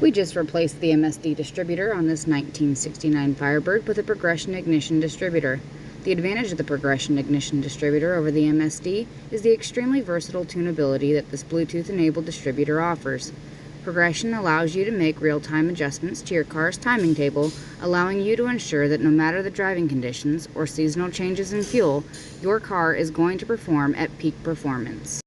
We just replaced the MSD distributor on this 1969 Firebird with a progression ignition distributor. The advantage of the progression ignition distributor over the MSD is the extremely versatile tunability that this Bluetooth-enabled distributor offers. Progression allows you to make real-time adjustments to your car's timing table, allowing you to ensure that no matter the driving conditions or seasonal changes in fuel, your car is going to perform at peak performance.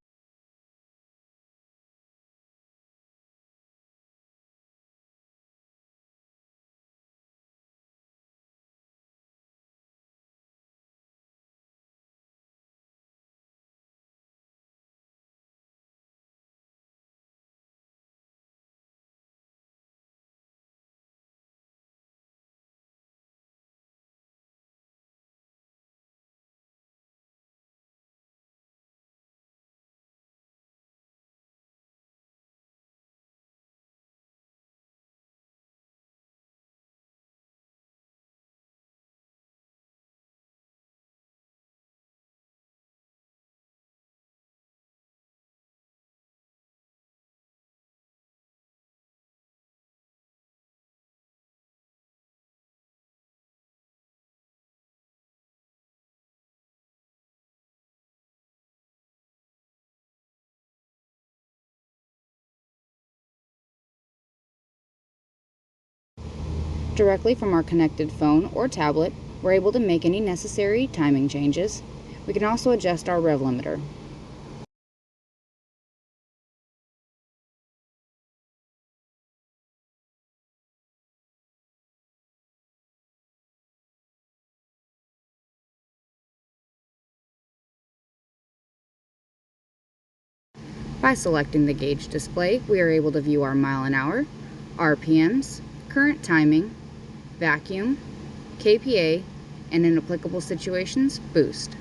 Directly from our connected phone or tablet, we're able to make any necessary timing changes. We can also adjust our rev limiter. By selecting the gauge display, we are able to view our mile an hour, RPMs, current timing, vacuum, KPA, and in applicable situations, boost.